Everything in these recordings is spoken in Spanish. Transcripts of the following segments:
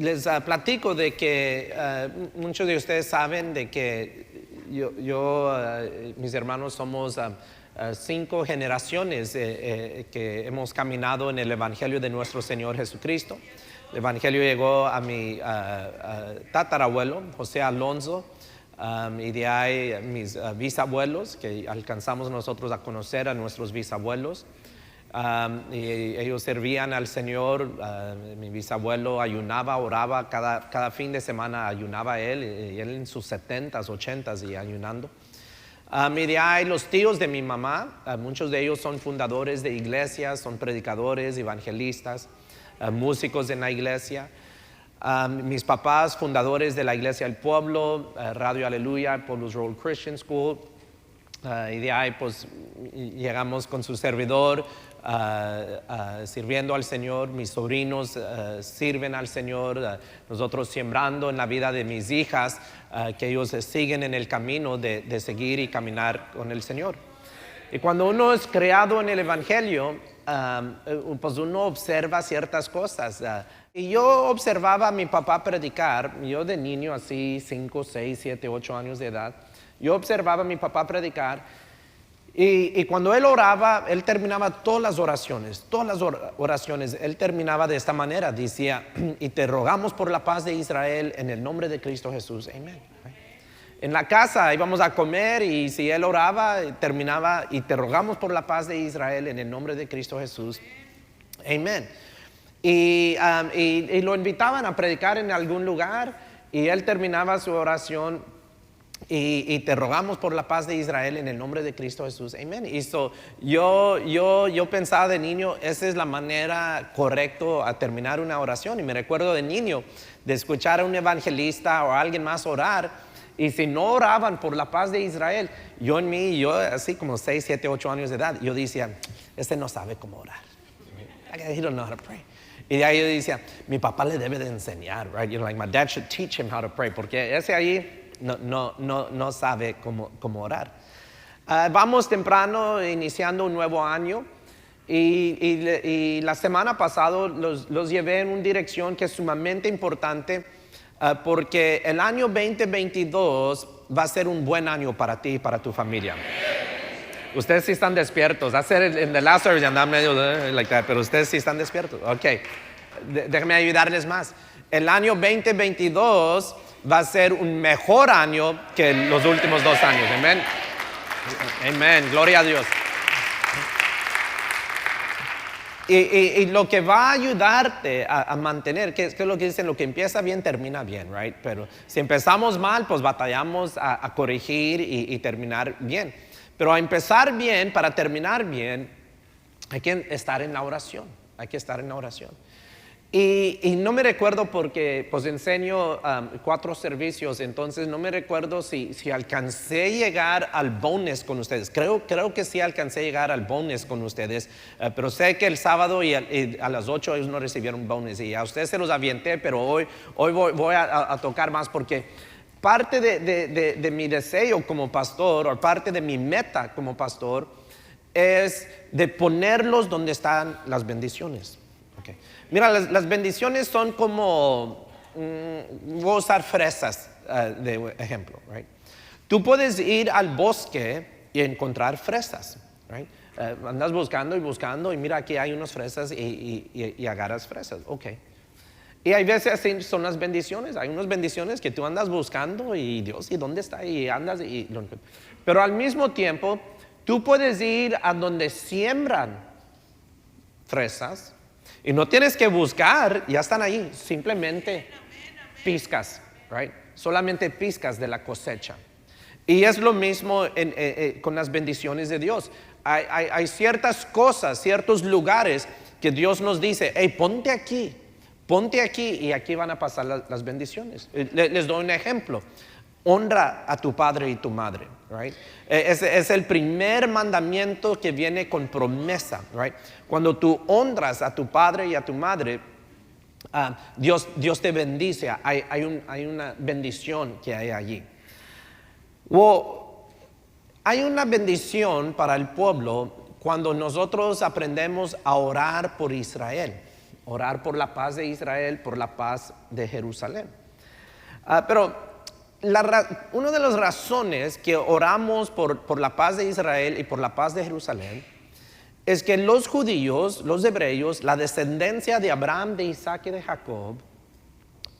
les platico de que muchos de ustedes saben de que mis hermanos somos 5 generaciones que hemos caminado en el Evangelio de nuestro Señor Jesucristo. El Evangelio llegó a mi tatarabuelo, José Alonso, y de ahí mis bisabuelos, que alcanzamos nosotros a conocer a nuestros bisabuelos. Y ellos servían al Señor. Mi bisabuelo ayunaba, oraba, cada fin de semana ayunaba él, y él en sus 70s, 80s y ayunando. Y de ahí los tíos de mi mamá, muchos de ellos son fundadores de iglesias, son predicadores, evangelistas, músicos en la iglesia. Mis papás, fundadores de la Iglesia del Pueblo, Radio Aleluya, Pueblos Road Christian School. Y de ahí pues llegamos con su servidor, sirviendo al Señor. Mis sobrinos sirven al Señor, nosotros sembrando en la vida de mis hijas, que ellos siguen en el camino de seguir y caminar con el Señor. Y cuando uno es creado en el Evangelio, pues uno observa ciertas cosas. Y yo observaba a mi papá predicar, yo de niño así 5, 6, 7, 8 años de edad. Yo observaba a mi papá predicar, y cuando él oraba, él terminaba todas las oraciones, él terminaba de esta manera, decía: y te rogamos por la paz de Israel en el nombre de Cristo Jesús, amén. En la casa íbamos a comer, y si él oraba, terminaba: y te rogamos por la paz de Israel en el nombre de Cristo Jesús, amén. Y lo invitaban a predicar en algún lugar, y él terminaba su oración: y te rogamos por la paz de Israel en el nombre de Cristo Jesús, amén. Y yo pensaba de niño, esa es la manera correcta a terminar una oración. Y me recuerdo de niño de escuchar a un evangelista o a alguien más orar, y si no oraban por la paz de Israel, yo así como 6, 7, 8 años de edad, yo decía: este no sabe cómo orar, he don't know how to pray. Y de ahí yo decía: mi papá le debe de enseñar, right? Like my dad should teach him how to pray, porque ese ahí no sabe cómo orar. Vamos temprano iniciando un nuevo año, y la semana pasada los llevé en una dirección que es sumamente importante, porque el año 2022 va a ser un buen año para ti y para tu familia. Ustedes sí están despiertos. Hacer en the last service andaba medio like that, pero ustedes sí están despiertos. Ok, déjenme ayudarles más. El año 2022 va a ser un mejor año que los últimos 2 años. Amén. Amén. Gloria a Dios. Y lo que va a ayudarte a mantener, que es lo que dicen: lo que empieza bien termina bien, right? Pero si empezamos mal, pues batallamos a corregir y terminar bien. Pero a empezar bien, para terminar bien, hay que estar en la oración. Hay que estar en la oración. Y no me recuerdo, porque pues enseño 4 servicios, entonces no me recuerdo si alcancé a llegar al bonus con ustedes. Creo que sí alcancé a llegar al bonus con ustedes, pero sé que el sábado y a las 8 ellos no recibieron bonus, y a ustedes se los avienté, pero hoy voy a tocar más, porque parte de mi deseo como pastor, o parte de mi meta como pastor, es de ponerlos donde están las bendiciones. Okay. Mira, las bendiciones son como, voy a usar fresas de ejemplo, right? Tú puedes ir al bosque y encontrar fresas, right? Andas buscando y buscando, y mira, aquí hay unas fresas, y agarras fresas, ok. Y hay veces así son las bendiciones. Hay unas bendiciones que tú andas buscando, y Dios, ¿y dónde está? Y andas pero al mismo tiempo tú puedes ir a donde siembran fresas, y no tienes que buscar, ya están ahí, simplemente pizcas, right? Solamente pizcas de la cosecha. Y es lo mismo con las bendiciones de Dios. Hay ciertas cosas, ciertos lugares que Dios nos dice: hey, ponte aquí, y aquí van a pasar las bendiciones. Les doy un ejemplo: honra a tu padre y tu madre, right? Es el primer mandamiento que viene con promesa, right? Cuando tú honras a tu padre y a tu madre, Dios te bendice. Hay una bendición que hay allí. Hay una bendición para el pueblo cuando nosotros aprendemos a orar por Israel. orar por la paz de Israel, por la paz de Jerusalén. Pero una de las razones que oramos por la paz de Israel y por la paz de Jerusalén es que los judíos, los hebreos, la descendencia de Abraham, de Isaac y de Jacob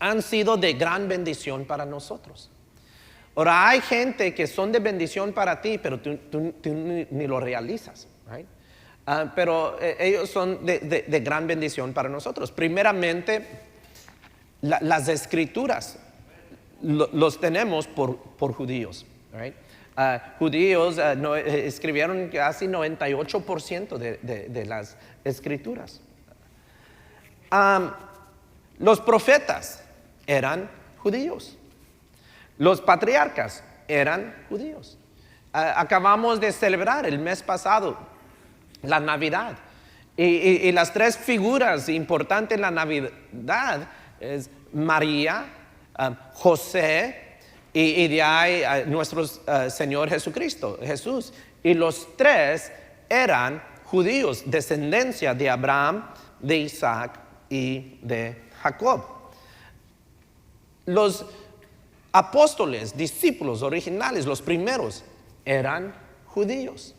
han sido de gran bendición para nosotros. Ahora, hay gente que son de bendición para ti, pero tú ni lo realizas, right? Pero ellos son de gran bendición para nosotros. Primeramente, las escrituras los tenemos por judíos, right? Judíos escribieron casi 98% de las escrituras. Los profetas eran judíos. Los patriarcas eran judíos. Acabamos de celebrar el mes pasado la Navidad. Y las tres figuras importantes en la Navidad es María, José y de ahí nuestro Señor Jesucristo, Jesús. Y los tres eran judíos, descendencia de Abraham, de Isaac y de Jacob. Los apóstoles, discípulos originales, los primeros, eran judíos.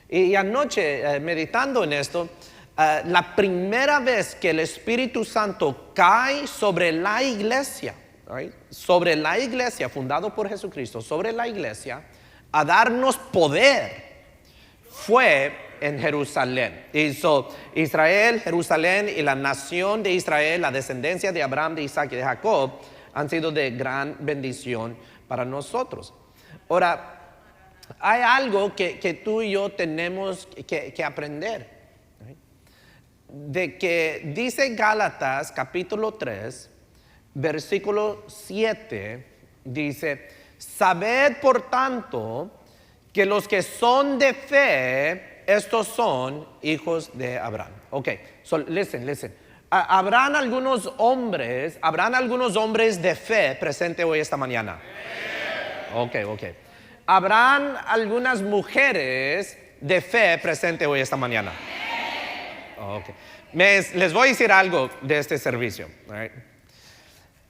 Y anoche, meditando en esto, la primera vez que el Espíritu Santo cae sobre la iglesia, right? Sobre la iglesia, fundado por Jesucristo, sobre la iglesia, a darnos poder, fue en Jerusalén. Hizo Israel, Jerusalén y la nación de Israel, la descendencia de Abraham, de Isaac y de Jacob, han sido de gran bendición para nosotros. Ahora, hay algo que tú y yo tenemos que aprender, ¿right? De que dice Gálatas capítulo 3, versículo 7, dice: sabed por tanto que los que son de fe, estos son hijos de Abraham. Ok, so listen. ¿Habrán algunos hombres de fe presentes hoy esta mañana? Ok. ¿Habrán algunas mujeres de fe presentes hoy esta mañana? Okay. Les voy a decir algo de este servicio. Right?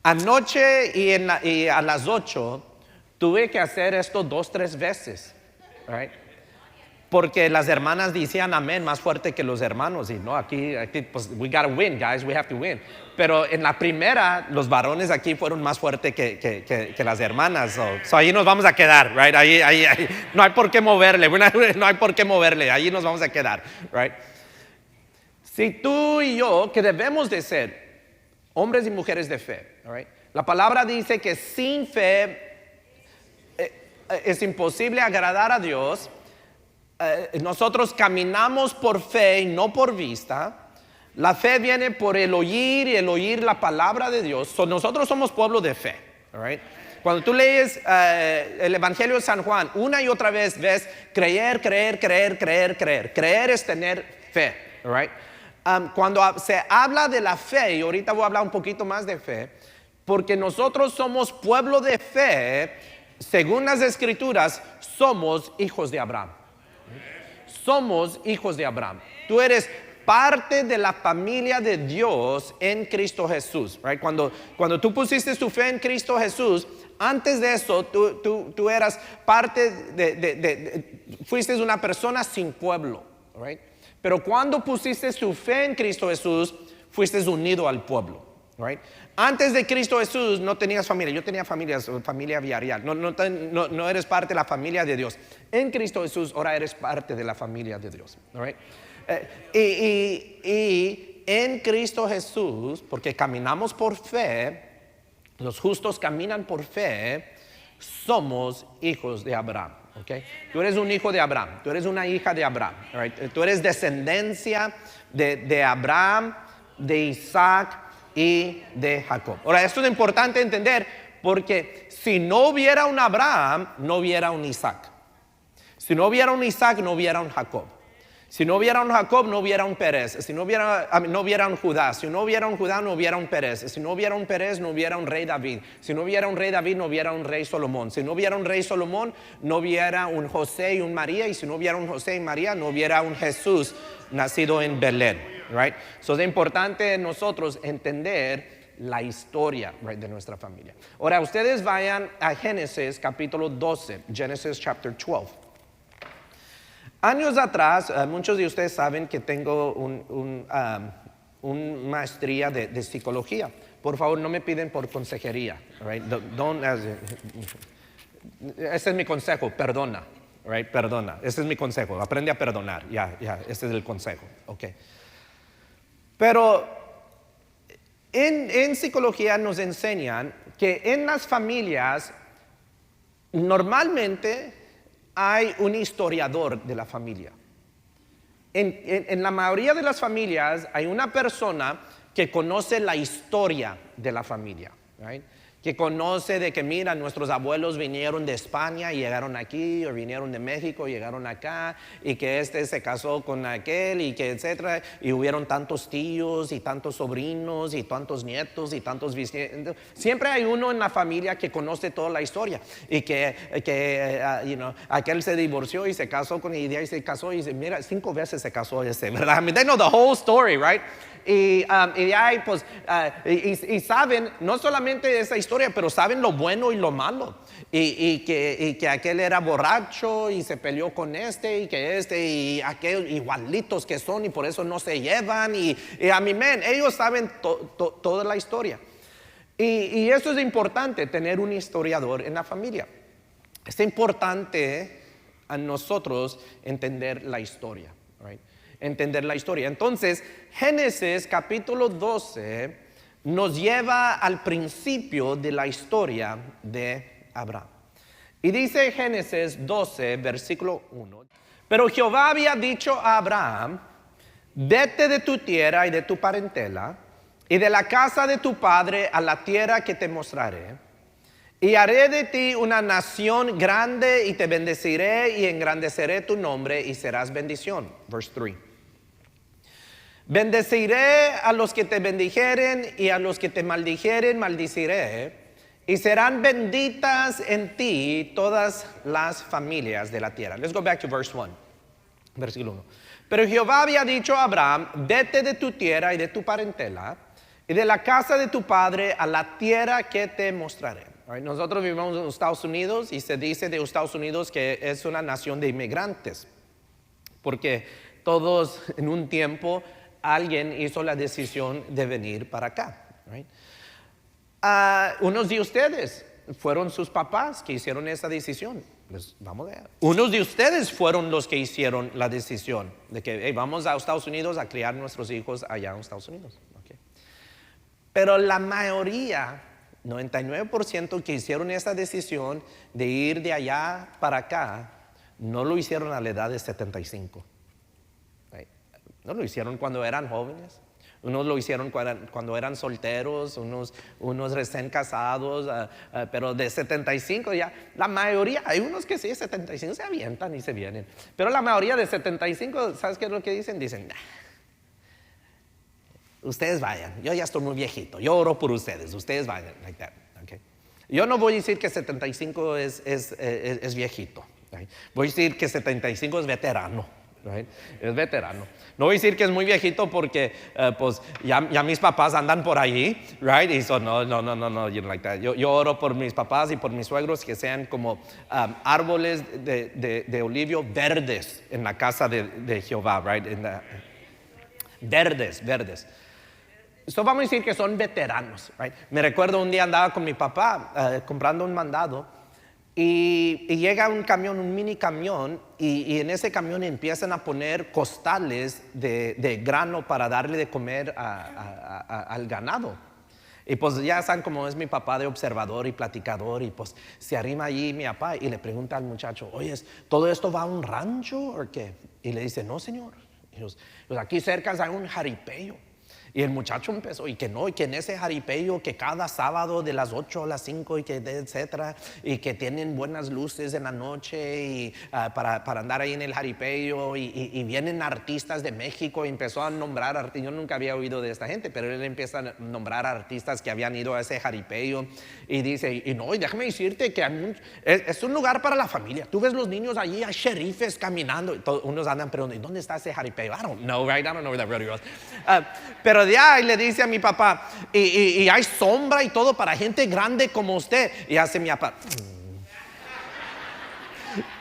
Anoche y a las 8 tuve que hacer esto 2-3 veces. Right? Porque las hermanas decían amén más fuerte que los hermanos. Y no, aquí pues, we gotta win, guys, we have to win. Pero en la primera, los varones aquí fueron más fuertes que las hermanas. So ahí nos vamos a quedar, right? Ahí. No hay por qué moverle, ahí nos vamos a quedar, right? Si tú y yo, que debemos de ser hombres y mujeres de fe, right? La palabra dice que sin fe es imposible agradar a Dios. Nosotros caminamos por fe y no por vista. La fe viene por el oír y el oír la palabra de Dios. Nosotros somos pueblo de fe, right? Cuando tú lees el Evangelio de San Juan, una y otra vez ves creer. Creer es tener fe, right? Cuando se habla de la fe, y ahorita voy a hablar un poquito más de fe, porque nosotros somos pueblo de fe, según las Escrituras, somos hijos de Abraham. Somos hijos de Abraham. Tú eres parte de la familia de Dios en Cristo Jesús, right? Cuando tú pusiste tu fe en Cristo Jesús, antes de eso tú eras parte fuiste una persona sin pueblo, right? Pero cuando pusiste tu fe en Cristo Jesús, fuiste unido al pueblo, right? Antes de Cristo Jesús no tenías familia. Yo tenía familia Villarreal. No eres parte de la familia de Dios. En Cristo Jesús ahora eres parte de la familia de Dios, right? Y en Cristo Jesús, porque caminamos por fe, los justos caminan por fe, somos hijos de Abraham. Okay? Tú eres un hijo de Abraham, tú eres una hija de Abraham, right? Tú eres descendencia de Abraham, de Isaac y de Jacob. Ahora, esto es importante entender, porque si no hubiera un Abraham, no hubiera un Isaac. Si no hubiera un Isaac, no hubiera un Jacob. Si no hubiera un Jacob, no hubiera un Pérez. Si no hubiera un Judá. Si no hubiera un Judá, no hubiera un Pérez. Si no hubiera un Pérez, no hubiera un rey David. Si no hubiera un rey David, no hubiera un rey Salomón. Si no hubiera un rey Salomón, no hubiera un José y un María. Y si no hubiera un José y María, no hubiera un Jesús nacido en Belén. right? So es importante nosotros entender la historia, right, de nuestra familia. Ahora, ustedes vayan a Génesis capítulo 12, Genesis chapter 12. Años atrás, muchos de ustedes saben que tengo una maestría de psicología. Por favor, no me piden por consejería, right? Ese es mi consejo, perdona, right? Perdona, ese es mi consejo, aprende a perdonar, ya, ese es el consejo, ok. Pero en psicología nos enseñan que en las familias normalmente hay un historiador de la familia. En la mayoría de las familias hay una persona que conoce la historia de la familia, right? Que conoce de que, mira, nuestros abuelos vinieron de España y llegaron aquí, o vinieron de México y llegaron acá, y que este se casó con aquel, y que etcétera, y hubieron tantos tíos, y tantos sobrinos, y tantos nietos, y tantos bisnietos. Siempre hay uno en la familia que conoce toda la historia, y que aquel se divorció y se casó con ella, y se casó, y dice, mira, 5 veces se casó ese, ¿verdad? I mean, they know the whole story, right? Y saben no solamente esa historia, pero saben lo bueno y lo malo, y que aquel era borracho y se peleó con y que y aquellos igualitos que son y por eso no se llevan, y a mi men, ellos saben toda la historia, y eso es importante, tener un historiador en la familia. Es importante a nosotros entender la historia, right? Entender la historia. Entonces, Génesis capítulo 12 nos lleva al principio de la historia de Abraham. Y dice Génesis 12, versículo 1. Pero Jehová había dicho a Abraham, vete de tu tierra y de tu parentela, y de la casa de tu padre a la tierra que te mostraré. Y haré de ti una nación grande y te bendeciré y engrandeceré tu nombre y serás bendición. Verse 3. Bendeciré a los que te bendijeren y a los que te maldijeren maldiciré, y serán benditas en ti todas las familias de la tierra. Let's go back to verse 1. Versículo 1. Pero Jehová había dicho a Abraham, vete de tu tierra y de tu parentela y de la casa de tu padre a la tierra que te mostraré. Right. Nosotros vivimos en los Estados Unidos y se dice de Estados Unidos que es una nación de inmigrantes, porque todos en un tiempo alguien hizo la decisión de venir para acá. Right? Unos de ustedes fueron sus papás que hicieron esa decisión. Pues vamos a ver. Unos de ustedes fueron los que hicieron la decisión de que vamos a Estados Unidos a criar nuestros hijos allá en Estados Unidos. Okay. Pero la mayoría, 99% que hicieron esa decisión de ir de allá para acá, no lo hicieron a la edad de 75. No lo hicieron cuando eran jóvenes, unos lo hicieron cuando eran solteros, unos recién casados, pero de 75 ya, la mayoría, hay unos que sí, de 75 se avientan y se vienen, pero la mayoría de 75, ¿sabes qué es lo que dicen? Dicen, nah, ustedes vayan, yo ya estoy muy viejito, yo oro por ustedes vayan, like that, okay? Yo no voy a decir que 75 es viejito, right? Voy a decir que 75 es veterano. Right? Es veterano. No voy a decir que es muy viejito porque pues ya mis papás andan por allí, right? Y so, no, like that. Yo oro por mis papás y por mis suegros que sean como árboles de olivio verdes en la casa de Jehová, right? Verdes. Esto vamos a decir que son veteranos, right? Me recuerdo un día andaba con mi papá comprando un mandado. Y llega un camión, un mini camión, y en ese camión empiezan a poner costales de grano para darle de comer al ganado. Y pues ya saben cómo es mi papá de observador y platicador, y pues se arrima allí mi papá y le pregunta al muchacho, oye, ¿todo esto va a un rancho o qué? Y le dice, no señor, pues aquí cerca hay un jaripeo. Y el muchacho empezó, y que no, y que en ese jaripeo, que cada sábado de las 8 a las 5, y que etcétera, y que tienen buenas luces en la noche, y para andar ahí en el jaripeo, y vienen artistas de México, y empezó a nombrar artistas. Yo nunca había oído de esta gente, pero él empieza a nombrar artistas que habían ido a ese jaripeo, y dice, y no, y déjame decirte que es un lugar para la familia. Tú ves los niños allí, hay sheriffes caminando, y unos andan preguntando, ¿dónde está ese jaripeo? I don't know, right? I don't know where that rodeo is. Pero de ahí le dice a mi papá, y hay sombra y todo para gente grande como usted. Y hace mi papá.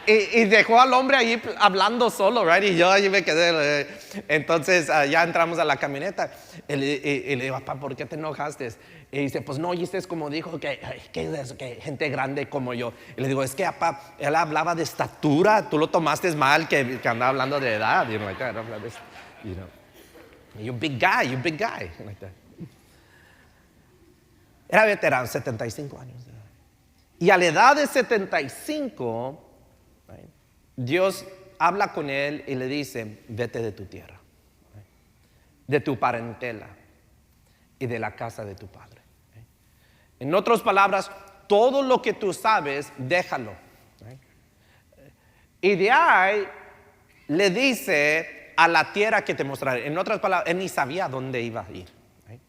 Y dejó al hombre ahí hablando solo, right? Y yo allí me quedé. Entonces ya entramos a la camioneta. Y le digo, papá, ¿por qué te enojaste? Y dice, pues no oíste como dijo que gente grande como yo. Y le digo, es que papá, él hablaba de estatura. Tú lo tomaste mal, que andaba hablando de edad. You know, like that, you know. You big guy, like that. Era veterano, 75 años. Y a la edad de 75, right, Dios habla con él y le dice, vete de tu tierra, right, de tu parentela y de la casa de tu padre. Right. En otras palabras, todo lo que tú sabes, déjalo. Right. Y de ahí le dice a la tierra que te mostraré. En otras palabras, él ni sabía dónde iba a ir. Right.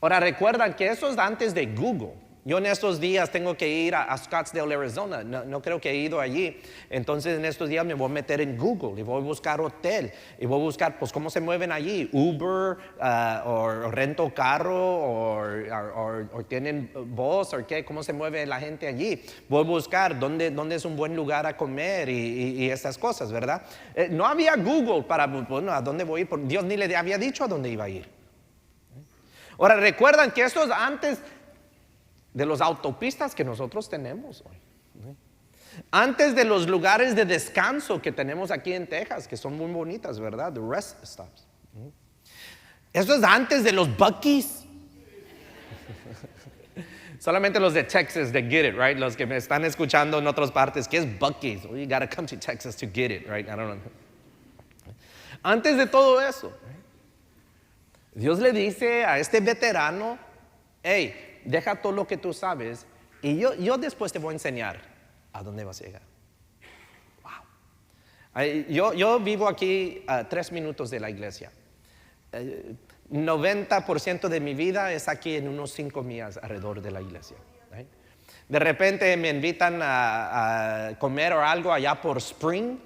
Ahora recuerdan que eso es antes de Google. Yo en estos días tengo que ir a Scottsdale, Arizona. No creo que he ido allí. Entonces en estos días me voy a meter en Google y voy a buscar hotel. Y voy a buscar pues cómo se mueven allí. Uber, o rento carro, o tienen bus, o qué, cómo se mueve la gente allí. Voy a buscar dónde es un buen lugar a comer y esas cosas, ¿verdad? No había Google para, bueno, ¿a dónde voy a ir? Dios ni le había dicho a dónde iba a ir. Ahora recuerdan que esto es antes de las autopistas que nosotros tenemos hoy. Antes de los lugares de descanso que tenemos aquí en Texas, que son muy bonitas, ¿verdad? The rest stops. Eso es antes de los Buc-ee's. Solamente los de Texas they get it, right? Los que me están escuchando en otras partes, ¿qué es Buc-ee's? Well, you gotta come to Texas to get it, right? I don't know. Antes de todo eso, Dios le dice a este veterano, hey, deja todo lo que tú sabes y yo después te voy a enseñar a dónde vas a llegar. Wow. Yo vivo aquí a 3 minutos de la iglesia. 90% de mi vida es aquí en unos 5 millas alrededor de la iglesia. Right? De repente me invitan a comer o algo allá por Spring.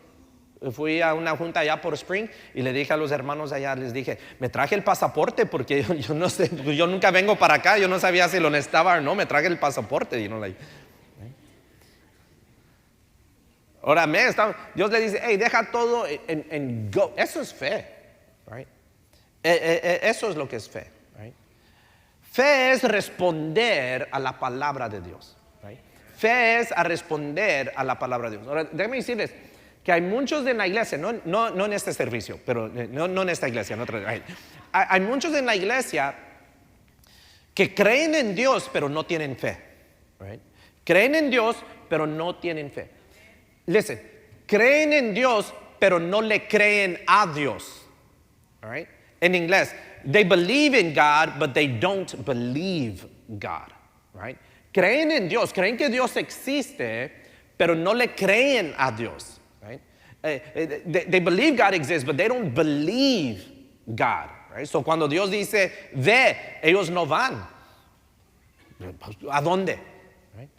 Fui a una junta allá por Spring y le dije a los hermanos allá, les dije, me traje el pasaporte porque yo no sé, yo nunca vengo para acá, yo no sabía si lo necesitaba o no, me traje el pasaporte. Ahora Dios le dice, hey, deja todo en go. Eso es fe, right? Eso es lo que es fe, right? Fe es responder a la palabra de Dios, right? Fe es a responder a la palabra de Dios. Ahora, déjenme decirles que hay muchos en la iglesia, no en este servicio, pero no en esta iglesia, en otra. Hay muchos en la iglesia que creen en Dios, pero no tienen fe. Right? Creen en Dios, pero no tienen fe. Listen, creen en Dios, pero no le creen a Dios. All right? En inglés, they believe in God, but they don't believe God. Right? Creen en Dios, creen que Dios existe, pero no le creen a Dios. Right? They believe God exists, but they don't believe God. Right? So cuando Dios dice, ve, ellos no van. ¿A dónde? Right?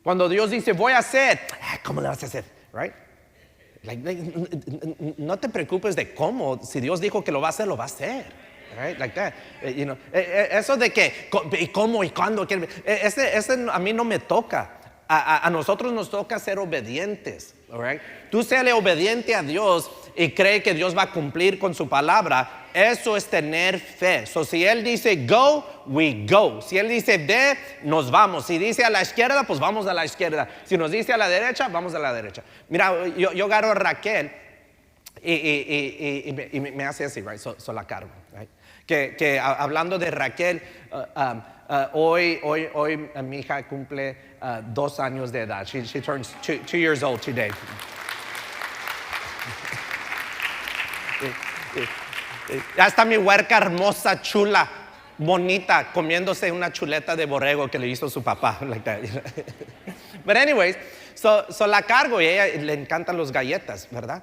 Cuando Dios dice, voy a hacer, ¿cómo le vas a hacer? Right? No te preocupes de cómo. Si Dios dijo que lo va a hacer, lo va a hacer. Right? Like that. Eso de que, y cómo y cuándo. Ese a mí no me toca. A nosotros nos toca ser obedientes. Right? Tú séle obediente a Dios y cree que Dios va a cumplir con su palabra. Eso es tener fe. So, si Él dice go, we go. Si Él dice ve, nos vamos. Si dice a la izquierda, pues vamos a la izquierda. Si nos dice a la derecha, vamos a la derecha. Mira, yo agarro a Raquel y me hace así, right? So la cargo. Right? Que hablando de Raquel, hoy mi hija cumple 2 años de edad. She turns 2 years old today. Ya está mi huerca hermosa, chula, bonita, comiéndose una chuleta de borrego que le hizo su papá. Like that. But anyways, so la cargo y a ella le encantan los galletas, ¿verdad?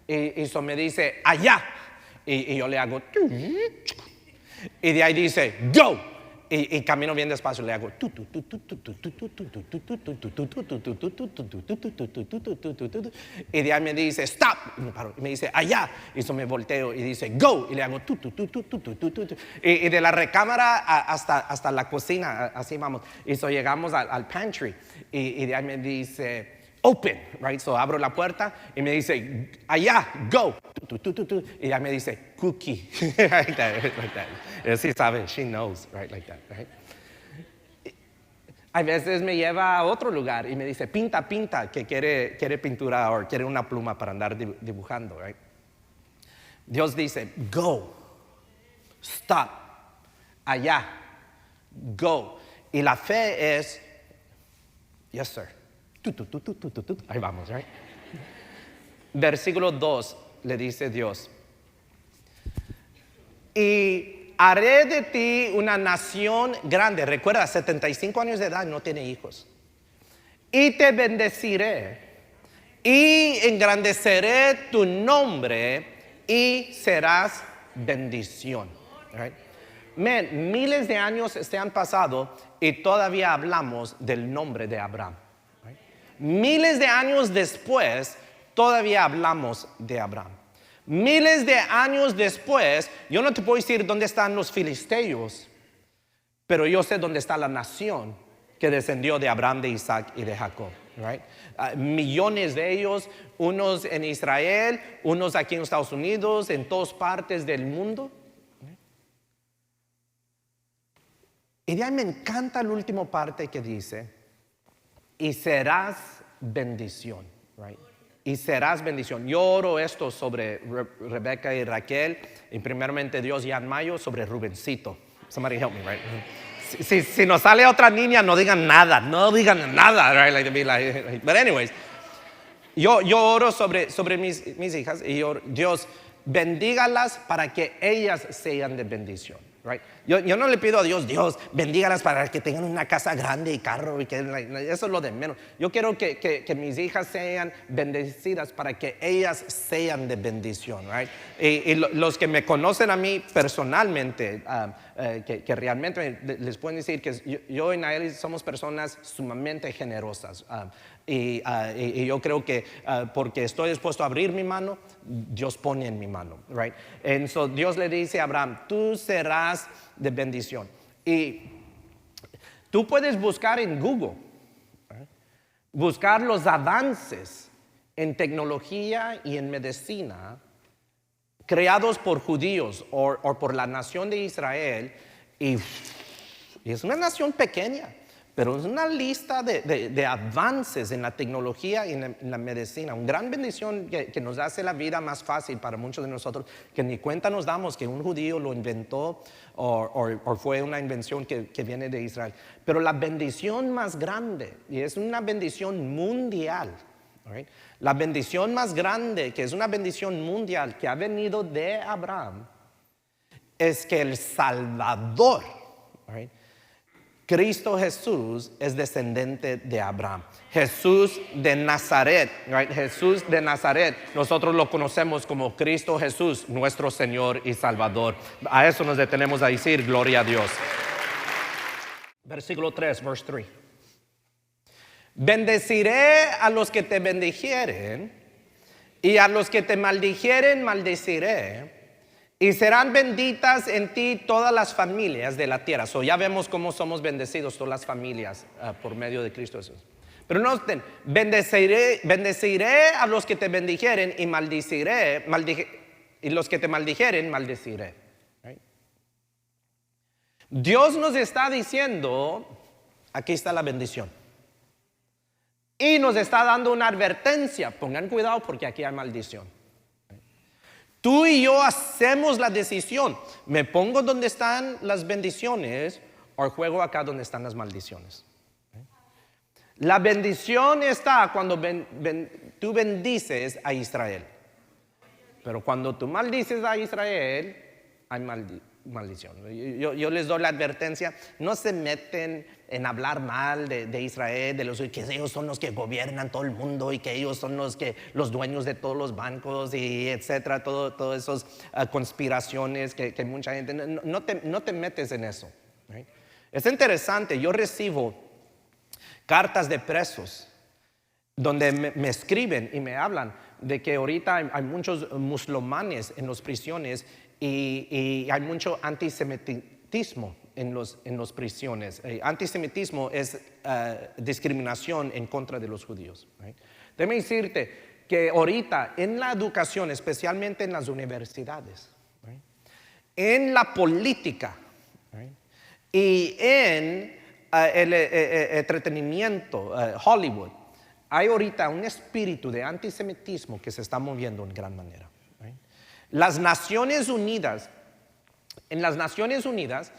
Y so me dice, allá. Y yo le hago, y de ahí dice, go. Y camino bien despacio, le hago. Y de ahí me dice, stop. Y me dice, allá. Y eso me volteo y dice, go. Y le hago. Y de la recámara hasta la cocina, así vamos. Y so llegamos al pantry. Y de ahí me dice, open, right? So abro la puerta y me dice, allá, go. Y ella me dice, cookie. Like that, like that. Sí sabe, she knows, right? Like that, right? A veces me lleva a otro lugar y me dice, pinta, que quiere pintura o quiere una pluma para andar dibujando, right? Dios dice, go, stop, allá, go. Y la fe es, yes, sir. Ahí vamos, right? Versículo 2 le dice Dios, y haré de ti una nación grande. Recuerda, 75 años de edad, no tiene hijos. Y te bendeciré y engrandeceré tu nombre y serás bendición. Right? Man, miles de años se han pasado y todavía hablamos del nombre de Abraham. Miles de años después, todavía hablamos de Abraham. Miles de años después, yo no te puedo decir dónde están los filisteos, pero yo sé dónde está la nación que descendió de Abraham, de Isaac y de Jacob. Right? Millones de ellos, unos en Israel, unos aquí en Estados Unidos, en todas partes del mundo. Y de ahí me encanta la última parte que dice, y serás bendición, right? Y serás bendición. Yo oro esto sobre Rebeca y Raquel, y primeramente Dios y Mayo sobre Rubencito. Somebody help me, right? Si nos sale otra niña, no digan nada, right? Like, but anyways, yo oro sobre mis hijas y Dios, bendígalas para que ellas sean de bendición. Right? Yo no le pido a Dios, bendígalas para que tengan una casa grande y carro, y que eso es lo de menos. Yo quiero que mis hijas sean bendecidas para que ellas sean de bendición. Right? Y los que me conocen a mí personalmente, que realmente les pueden decir que yo y Nayeli somos personas sumamente generosas. Y yo creo que porque estoy dispuesto a abrir mi mano, Dios pone en mi mano, right? And so Dios le dice a Abraham, tú serás de bendición. Y tú puedes buscar en Google, right? Buscar los avances en tecnología y en medicina creados por judíos o por la nación de Israel, y es una nación pequeña, pero es una lista de avances en la tecnología y en la medicina. Una gran bendición que nos hace la vida más fácil para muchos de nosotros, que ni cuenta nos damos que un judío lo inventó o fue una invención que viene de Israel. Pero la bendición más grande, y es una bendición mundial, right? La bendición más grande, que es una bendición mundial que ha venido de Abraham, es que el Salvador, right? Cristo Jesús es descendente de Abraham. Jesús de Nazaret, right? Jesús de Nazaret, nosotros lo conocemos como Cristo Jesús, nuestro Señor y Salvador. A eso nos detenemos a decir, gloria a Dios. Versículo 3, verse 3. Bendeciré a los que te bendijeren, y a los que te maldijeren, maldeciré. Y serán benditas en ti todas las familias de la tierra. So ya vemos cómo somos bendecidos todas las familias por medio de Cristo Jesús. Pero noten, bendeciré a los que te bendijeren y maldeciré, y los que te maldijeren, maldeciré. Right? Dios nos está diciendo, aquí está la bendición. Y nos está dando una advertencia, pongan cuidado porque aquí hay maldición. Tú y yo hacemos la decisión, ¿me pongo donde están las bendiciones o juego acá donde están las maldiciones? La bendición está cuando tú bendices a Israel. Pero cuando tú maldices a Israel, hay maldición. Yo les doy la advertencia, no se meten en hablar mal de Israel, que ellos son los que gobiernan todo el mundo y que ellos son los dueños de todos los bancos y etcétera, todas esas conspiraciones que mucha gente, no te metes en eso. Right? Es interesante, yo recibo cartas de presos donde me escriben y me hablan de que ahorita hay muchos musulmanes en las prisiones y hay mucho antisemitismo en las prisiones. Antisemitismo es discriminación en contra de los judíos. Right? Déjame decirte que ahorita en la educación, especialmente en las universidades, right? En la política, right? Y en el entretenimiento, Hollywood, hay ahorita un espíritu de antisemitismo que se está moviendo en gran manera. Right? Las Naciones Unidas, en las Naciones Unidas,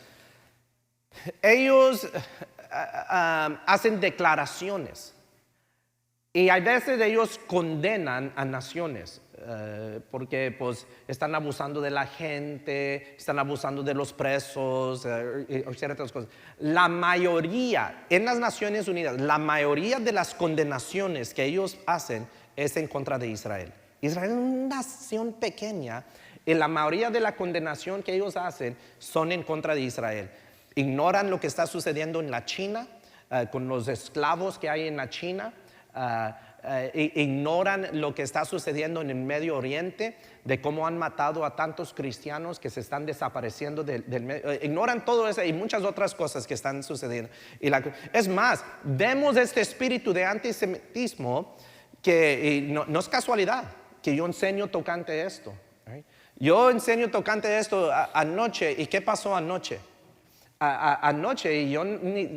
ellos hacen declaraciones y a veces ellos condenan a naciones porque pues están abusando de la gente, están abusando de los presos, o ciertas cosas. La mayoría, en las Naciones Unidas, la mayoría de las condenaciones que ellos hacen es en contra de Israel. Israel es una nación pequeña y la mayoría de la condenación que ellos hacen son en contra de Israel. Ignoran lo que está sucediendo en la China, con los esclavos que hay en la China. Ignoran lo que está sucediendo en el Medio Oriente, de cómo han matado a tantos cristianos que se están desapareciendo ignoran todo eso y muchas otras cosas que están sucediendo. Es más, vemos este espíritu de antisemitismo que no es casualidad que yo enseño tocante esto. Right? Yo enseño tocante esto anoche. ¿Y qué pasó anoche? Anoche, y yo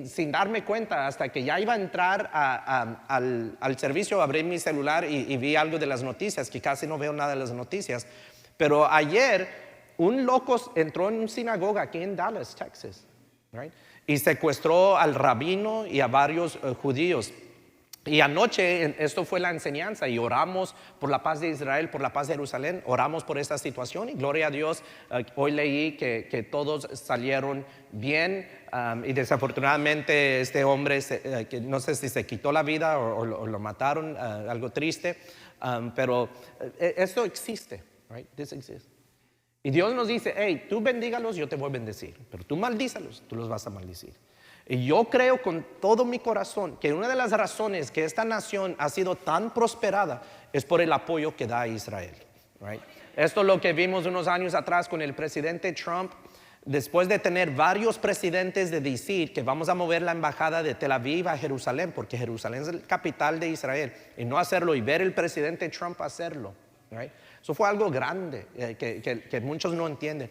sin darme cuenta, hasta que ya iba a entrar al servicio, abrí mi celular y vi algo de las noticias, que casi no veo nada de las noticias, pero ayer un loco entró en una sinagoga aquí en Dallas, Texas, right? Y secuestró al rabino y a varios judíos. Y anoche esto fue la enseñanza y oramos por la paz de Israel, por la paz de Jerusalén, oramos por esta situación y gloria a Dios, hoy leí que todos salieron bien y desafortunadamente este hombre, que no sé si se quitó la vida o lo mataron, algo triste, pero esto existe, right? This exists. Y Dios nos dice, hey, tú bendígalos, yo te voy a bendecir, pero tú maldízalos, tú los vas a maldecir. Y yo creo con todo mi corazón que una de las razones que esta nación ha sido tan prosperada es por el apoyo que da a Israel. Right? Esto es lo que vimos unos años atrás con el presidente Trump. Después de tener varios presidentes de decir que vamos a mover la embajada de Tel Aviv a Jerusalén, porque Jerusalén es la capital de Israel, y no hacerlo y ver el presidente Trump hacerlo. Right? Eso fue algo grande que muchos no entienden.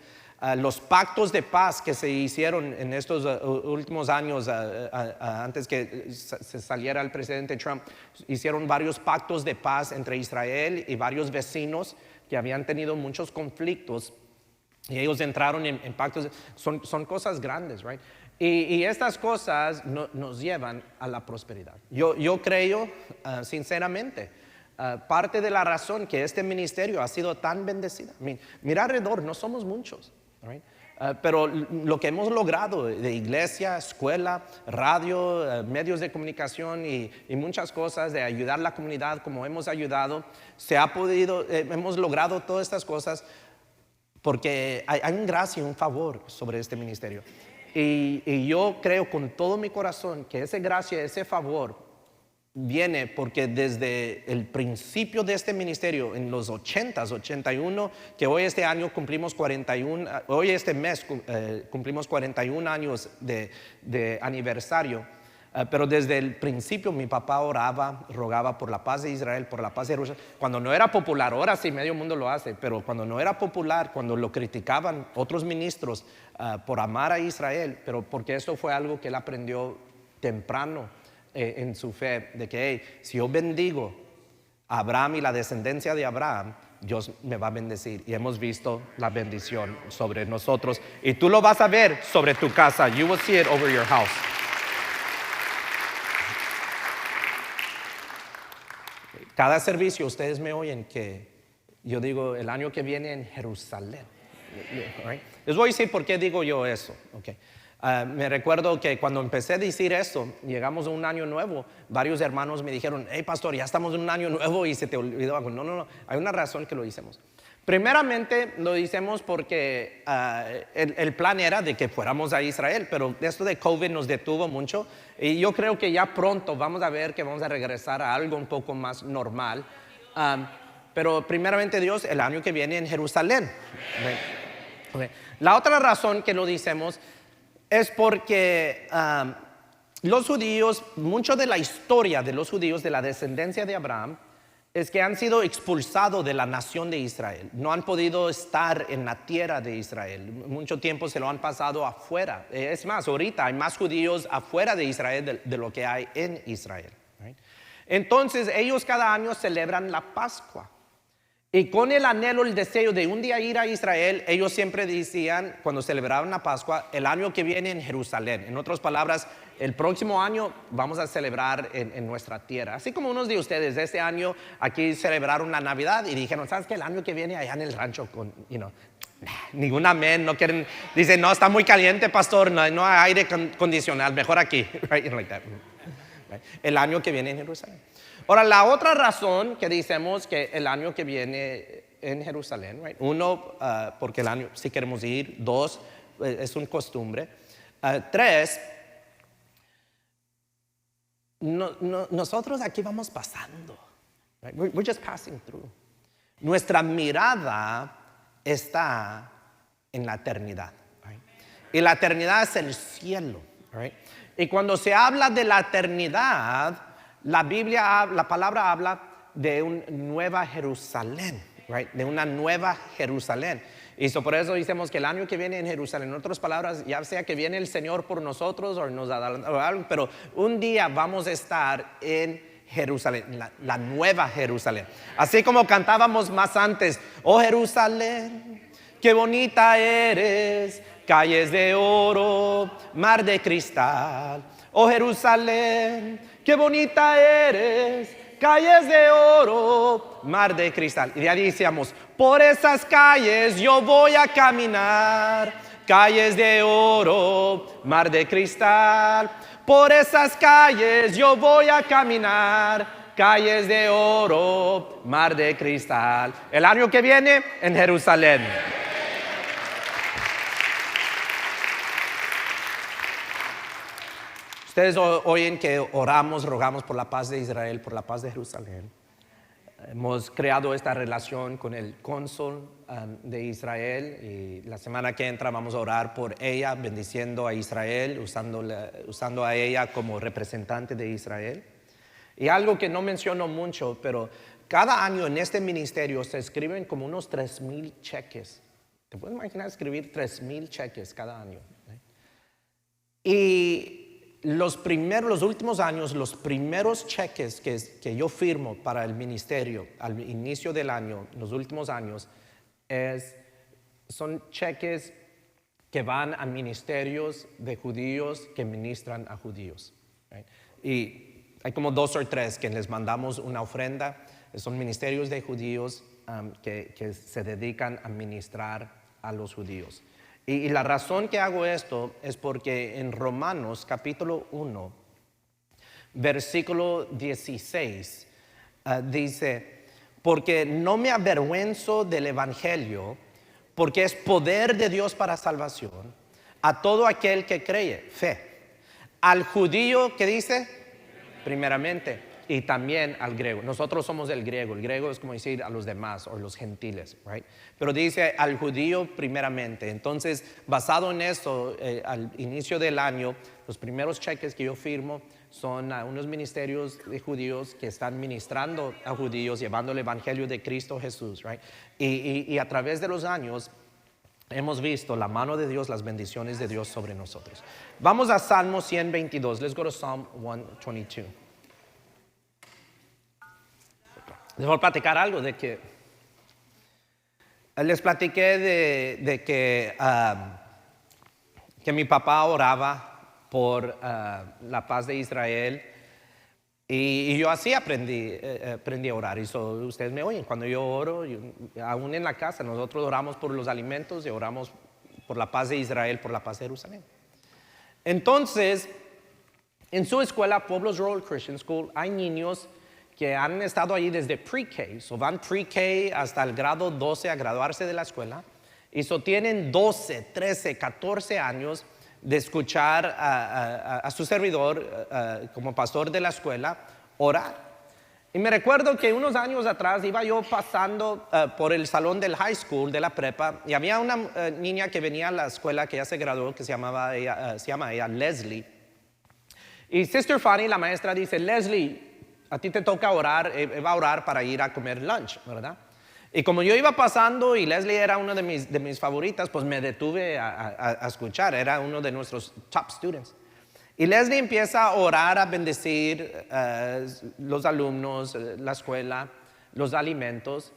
Los pactos de paz que se hicieron en estos últimos años, antes que se saliera el presidente Trump, hicieron varios pactos de paz entre Israel y varios vecinos que habían tenido muchos conflictos y ellos entraron en pactos. Son cosas grandes, right? Y estas cosas nos llevan a la prosperidad. Yo creo, sinceramente, parte de la razón que este ministerio ha sido tan bendecido. Mira alrededor, no somos muchos. Right? Pero lo que hemos logrado de iglesia, escuela, radio, medios de comunicación y muchas cosas de ayudar a la comunidad como hemos ayudado, hemos logrado todas estas cosas porque hay una gracia y un favor sobre este ministerio. Y yo creo con todo mi corazón que esa gracia, ese favor viene porque desde el principio de este ministerio, en los 80s, 81, que hoy este año cumplimos 41, hoy este mes cumplimos 41 años de aniversario, pero desde el principio mi papá oraba, rogaba por la paz de Israel, por la paz de Jerusalén. Cuando no era popular, ahora sí medio mundo lo hace, pero cuando no era popular, cuando lo criticaban otros ministros por amar a Israel, pero porque esto fue algo que él aprendió temprano en su fe, de que hey, si yo bendigo a Abraham y la descendencia de Abraham, Dios me va a bendecir. Y hemos visto la bendición sobre nosotros y tú lo vas a ver sobre tu casa. You will see it over your house. Cada servicio ustedes me oyen que yo digo el año que viene en Jerusalén. Right? Les voy a decir por qué digo yo eso. Okay. Me recuerdo que cuando empecé a decir eso, llegamos a un año nuevo, varios hermanos me dijeron, hey pastor, ya estamos en un año nuevo y se te olvidó algo. No, hay una razón que lo hicimos. Primeramente lo hicimos porque el plan era de que fuéramos a Israel, pero esto de COVID nos detuvo mucho y yo creo que ya pronto vamos a ver que vamos a regresar a algo un poco más normal. Pero primeramente Dios, el año que viene en Jerusalén. Okay. La otra razón que lo decimos es porque los judíos, mucho de la historia de los judíos, de la descendencia de Abraham, es que han sido expulsados de la nación de Israel. No han podido estar en la tierra de Israel. Mucho tiempo se lo han pasado afuera. Es más, ahorita hay más judíos afuera de Israel de lo que hay en Israel. Right? Entonces, ellos cada año celebran la Pascua. Y con el anhelo, el deseo de un día ir a Israel, ellos siempre decían, cuando celebraban la Pascua, el año que viene en Jerusalén. En otras palabras, el próximo año vamos a celebrar en nuestra tierra. Así como unos de ustedes, este año aquí celebraron la Navidad y dijeron, ¿sabes qué? El año que viene allá en el rancho, ningún amén, no quieren, dicen, no, está muy caliente, pastor, no hay aire acondicionado, mejor aquí. Right? Like that. Right? El año que viene en Jerusalén. Ahora, la otra razón que decimos que el año que viene en Jerusalén, right? Uno, porque el año sí queremos ir. Dos, es una costumbre. Tres, nosotros aquí vamos pasando. Right? We're just passing through. Nuestra mirada está en la eternidad. Right? Y la eternidad es el cielo. Right? Y cuando se habla de la eternidad, la palabra habla de una nueva Jerusalén, right? De una nueva Jerusalén. Y por eso decimos que el año que viene en Jerusalén, en otras palabras, ya sea que viene el Señor por nosotros o nos da algo, pero un día vamos a estar en Jerusalén, la nueva Jerusalén. Así como cantábamos más antes, oh Jerusalén, qué bonita eres, calles de oro, mar de cristal. Oh Jerusalén, qué bonita eres, calles de oro, mar de cristal. Y de ahí decíamos, por esas calles yo voy a caminar, calles de oro, mar de cristal. Por esas calles yo voy a caminar, calles de oro, mar de cristal. El año que viene en Jerusalén. Ustedes oyen que rogamos por la paz de Israel, por la paz de Jerusalén. Hemos creado esta relación con el cónsul de Israel y la semana que entra vamos a orar por ella, bendiciendo a Israel, usando a ella como representante de Israel. Y algo que no menciono mucho, pero cada año en este ministerio se escriben como unos 3,000 cheques. ¿Te puedes imaginar escribir 3,000 cheques cada año? Y los últimos años, los primeros cheques que yo firmo para el ministerio al inicio del año, los últimos años, son cheques que van a ministerios de judíos que ministran a judíos. Right? Y hay como 2 o 3 que les mandamos una ofrenda. Son ministerios de judíos que se dedican a ministrar a los judíos. Y la razón que hago esto es porque en Romanos capítulo 1, versículo 16, dice, porque no me avergüenzo del evangelio, porque es poder de Dios para salvación a todo aquel que cree, fe. Al judío, ¿qué dice? Primeramente. Y también al griego. Nosotros somos el griego. El griego es como decir a los demás o los gentiles, right? Pero dice al judío primeramente. Entonces, basado en eso, al inicio del año, los primeros cheques que yo firmo son a unos ministerios de judíos que están ministrando a judíos, llevando el evangelio de Cristo Jesús, right? Y a través de los años hemos visto la mano de Dios, las bendiciones de Dios sobre nosotros. Vamos a Salmo 122. Let's go to Psalm 122. Les voy a platicar algo de que les platiqué de que mi papá oraba por la paz de Israel Y yo así aprendí a orar. Y ustedes me oyen, cuando yo oro, aún en la casa, nosotros oramos por los alimentos y oramos por la paz de Israel, por la paz de Jerusalén. Entonces, en su escuela, Pueblos Rural Christian School, hay niños que han estado allí desde pre-K. Van pre-K hasta el grado 12 a graduarse de la escuela. Y tienen 12, 13, 14 años de escuchar a su servidor como pastor de la escuela orar. Y me recuerdo que unos años atrás iba yo pasando por el salón del high school, de la prepa, y había una niña que venía a la escuela que ya se graduó, que se llama ella Leslie. Y Sister Fanny, la maestra, dice: Leslie, a ti te toca orar, va a orar para ir a comer lunch, ¿verdad? Y como yo iba pasando y Leslie era una de mis favoritas, pues me detuve a escuchar. Era uno de nuestros top students. Y Leslie empieza a orar, a bendecir los alumnos, la escuela, los alimentos.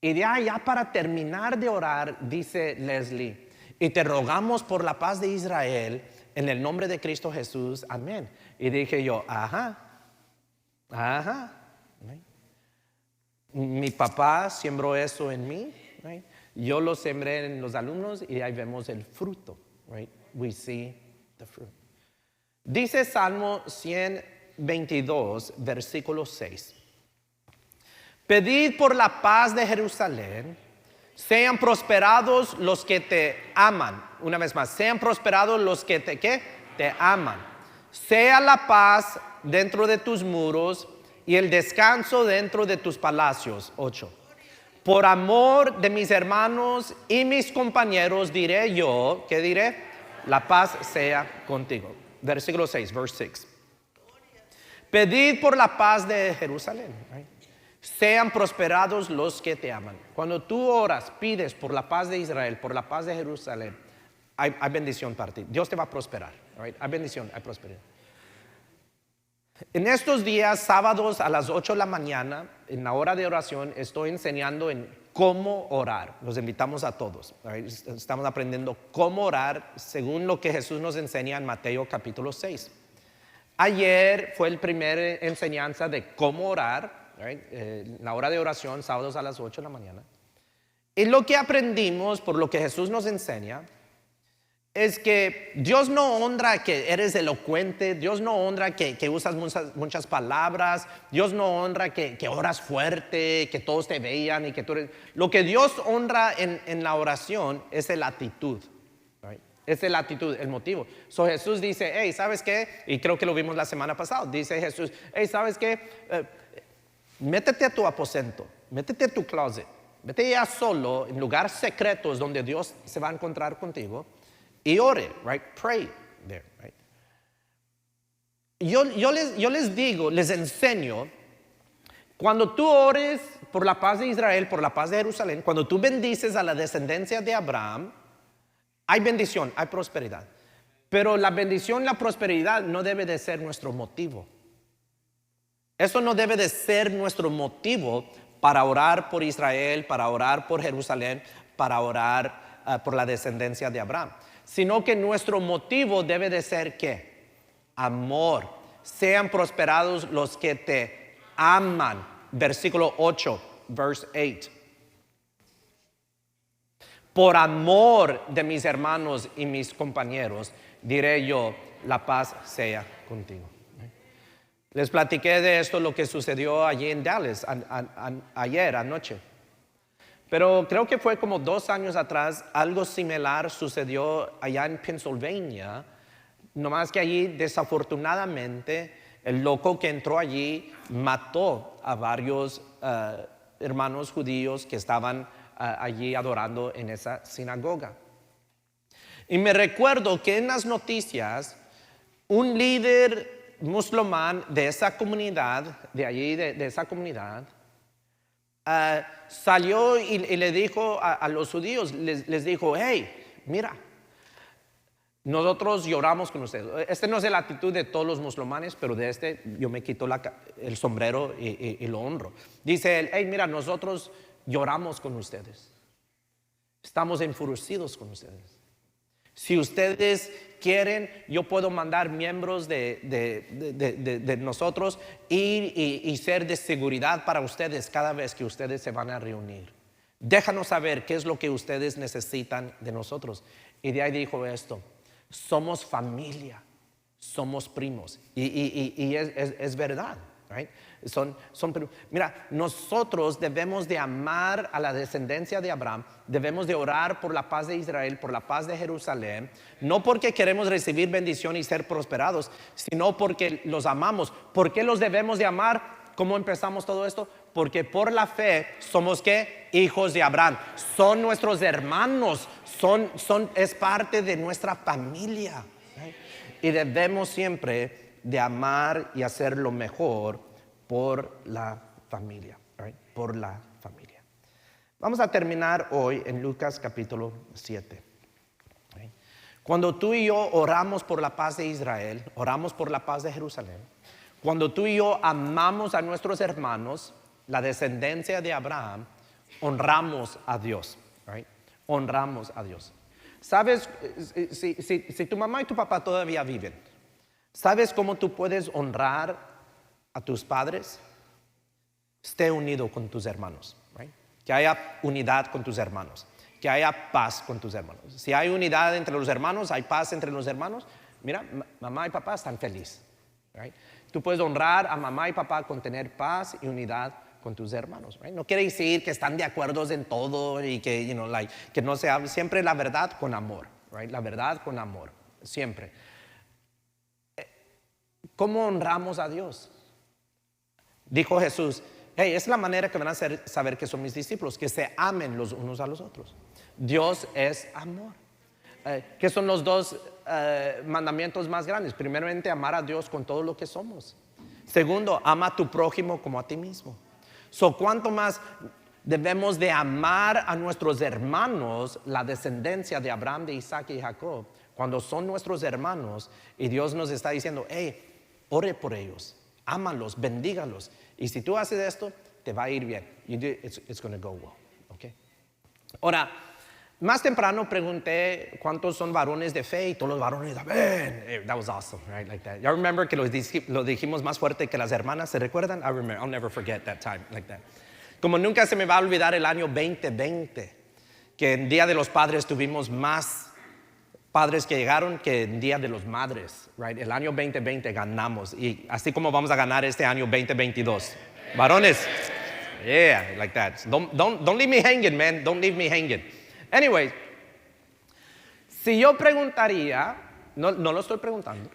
Y ya para terminar de orar, dice Leslie: y te rogamos por la paz de Israel, en el nombre de Cristo Jesús, amén. Y dije yo: ajá. Mi papá sembró eso en mí, right? Yo lo sembré en los alumnos y ahí vemos el fruto, right? We see the fruit. Dice Salmo 122, versículo 6: pedid por la paz de Jerusalén, sean prosperados los que te aman. Una vez más, sean prosperados los que te aman. Sea la paz dentro de tus muros y el descanso dentro de tus palacios. 8. Por amor de mis hermanos y mis compañeros diré yo, ¿qué diré? La paz sea contigo. Versículo 6, verse 6. Pedid por la paz de Jerusalén. Right? Sean prosperados los que te aman. Cuando tú oras, pides por la paz de Israel, por la paz de Jerusalén, hay bendición para ti. Dios te va a prosperar. Right? Hay bendición, hay prosperidad. En estos días, sábados a las 8 de la mañana, en la hora de oración, estoy enseñando en cómo orar. Los invitamos a todos. Right? Estamos aprendiendo cómo orar según lo que Jesús nos enseña en Mateo capítulo 6. Ayer fue el primer enseñanza de cómo orar, right? La hora de oración, sábados a las 8 de la mañana. Y lo que aprendimos por lo que Jesús nos enseña es que Dios no honra que eres elocuente, Dios no honra que usas muchas palabras, Dios no honra que oras fuerte, que todos te vean y que tú eres. Lo que Dios honra en la oración es la actitud, right? Es la actitud, el motivo. Jesús dice: hey, ¿sabes qué? Y creo que lo vimos la semana pasada. Dice Jesús: hey, ¿sabes qué? Métete a tu aposento, métete a tu closet, métete ya solo en lugares secretos donde Dios se va a encontrar contigo. Y ore, right? Pray there, right? Yo les digo, les enseño, cuando tú ores por la paz de Israel, por la paz de Jerusalén, cuando tú bendices a la descendencia de Abraham, hay bendición, hay prosperidad. Pero la bendición, la prosperidad no debe de ser nuestro motivo. Eso no debe de ser nuestro motivo para orar por Israel, para orar por Jerusalén, para orar por la descendencia de Abraham. Sino que nuestro motivo debe de ser ¿qué? Amor. Sean prosperados los que te aman. Versículo 8, verse 8. Por amor de mis hermanos y mis compañeros, diré yo, la paz sea contigo. Les platiqué de esto, lo que sucedió allí en Dallas, ayer, anoche. Pero creo que fue como 2 años atrás, algo similar sucedió allá en Pennsylvania, nomás que allí desafortunadamente el loco que entró allí mató a varios hermanos judíos que estaban allí adorando en esa sinagoga. Y me recuerdo que en las noticias un líder musulmán de esa comunidad, de allí, de esa comunidad, salió y le dijo a los judíos, les dijo: hey, mira, nosotros lloramos con ustedes. Este no es la actitud de todos los musulmanes, pero de este yo me quito el sombrero y lo honro. Dice él: hey, mira, nosotros lloramos con ustedes, estamos enfurecidos con ustedes. Si ustedes quieren, yo puedo mandar miembros de nosotros y ser de seguridad para ustedes cada vez que ustedes se van a reunir. Déjanos saber qué es lo que ustedes necesitan de nosotros. Y de ahí dijo esto: somos familia, somos primos. Y es verdad, right? Mira, nosotros debemos de amar a la descendencia de Abraham, debemos de orar por la paz de Israel, por la paz de Jerusalén, no porque queremos recibir bendición y ser prosperados, sino porque los amamos. ¿Por qué los debemos de amar? ¿Cómo empezamos todo esto? Porque por la fe somos ¿qué? Hijos de Abraham. Son nuestros hermanos, es parte de nuestra familia, right? Y debemos siempre de amar y hacer lo mejor por la familia, right? Por la familia. Vamos a terminar hoy en Lucas capítulo 7. Right? Cuando tú y yo oramos por la paz de Israel, oramos por la paz de Jerusalén, cuando tú y yo amamos a nuestros hermanos, la descendencia de Abraham, honramos a Dios, right? Honramos a Dios. ¿Sabes? Si tu mamá y tu papá todavía viven, ¿sabes cómo tú puedes honrar a tus padres? Esté unido con tus hermanos, right? Que haya unidad con tus hermanos, que haya paz con tus hermanos. Si hay unidad entre los hermanos, hay paz entre los hermanos, mira, mamá y papá están felices, right? Tú puedes honrar a mamá y papá con tener paz y unidad con tus hermanos, right? No quiere decir que están de acuerdo en todo y que, que no se hable. Siempre la verdad con amor, right? La verdad con amor, siempre. ¿Cómo honramos a Dios? Dijo Jesús: hey, es la manera que van a saber que son mis discípulos, que se amen los unos a los otros. Dios es amor. ¿Qué son los dos mandamientos más grandes? Primeramente, amar a Dios con todo lo que somos. Segundo, ama a tu prójimo como a ti mismo. ¿Cuánto más debemos de amar a nuestros hermanos, la descendencia de Abraham, de Isaac y Jacob, cuando son nuestros hermanos? Y Dios nos está diciendo: hey, ore por ellos, ámalos, bendígalos. Y si tú haces esto, te va a ir bien. It's going to go well. Okay. Ahora, más temprano pregunté cuántos son varones de fe y todos los varones, man, that was awesome, right? Like that. I remember que lo dijimos más fuerte que las hermanas. ¿Se recuerdan? I remember. I'll never forget that time like that. Como nunca se me va a olvidar el año 2020, que en Día de los Padres tuvimos más padres que llegaron que en Día de los Madres, right? El año 2020 ganamos, y así como vamos a ganar este año 2022. Varones, yeah, like that. Don't leave me hanging, man. Don't leave me hanging. Anyway, si yo preguntaría, no lo estoy preguntando,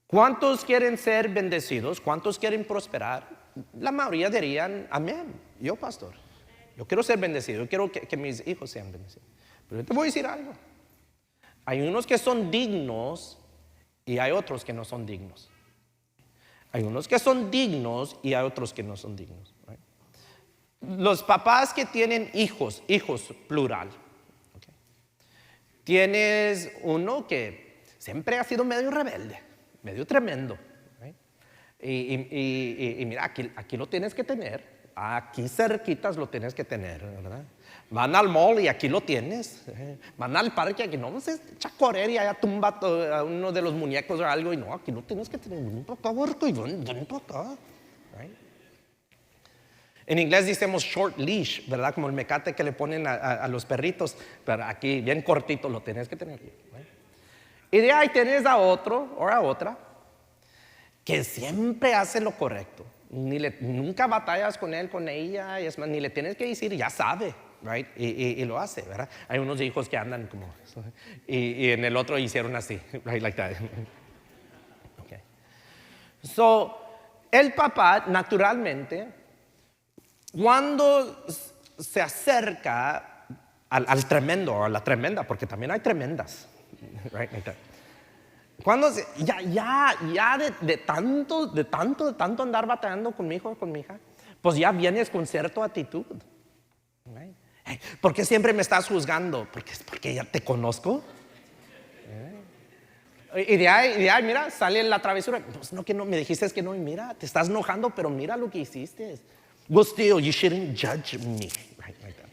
¿cuántos quieren ser bendecidos? ¿Cuántos quieren prosperar? La mayoría dirían: amén. Yo, pastor, yo quiero ser bendecido, yo quiero que mis hijos sean bendecidos. Pero yo te voy a decir algo: hay unos que son dignos y hay otros que no son dignos. Hay unos que son dignos y hay otros que no son dignos, right? Los papás que tienen hijos plural, okay. Tienes uno que siempre ha sido medio rebelde, medio tremendo, right? Y mira, aquí lo tienes que tener, aquí cerquitas lo tienes que tener, ¿verdad? Van al mall y aquí lo tienes. Van al parque, aquí no se echa a correr y allá tumba a uno de los muñecos o algo, y no, aquí lo tienes que tener. Ven para acá, Barco, y ven para acá, right? En inglés decimos short leash, ¿verdad? Como el mecate que le ponen a los perritos, pero aquí bien cortito lo tienes que tener, right? Y de ahí tienes a otro o a otra que siempre hace lo correcto. Nunca batallas con él, con ella, y es más, ni le tienes que decir, ya sabe, right? Y lo hace, ¿verdad? Hay unos hijos que andan como, y en el otro hicieron así, right, like that. Okay. El papá, naturalmente, cuando se acerca al tremendo o a la tremenda, porque también hay tremendas, right, like that. Cuando ya de tanto andar batallando con mi hijo o con mi hija, pues ya vienes con cierta actitud, right? Hey, ¿por qué siempre me estás juzgando? Porque ya te conozco. Y de ahí, mira, sale la travesura. Pues no, que no, me dijiste que no, y mira, te estás enojando, pero mira lo que hiciste. Well, still, you shouldn't judge me, right, like that.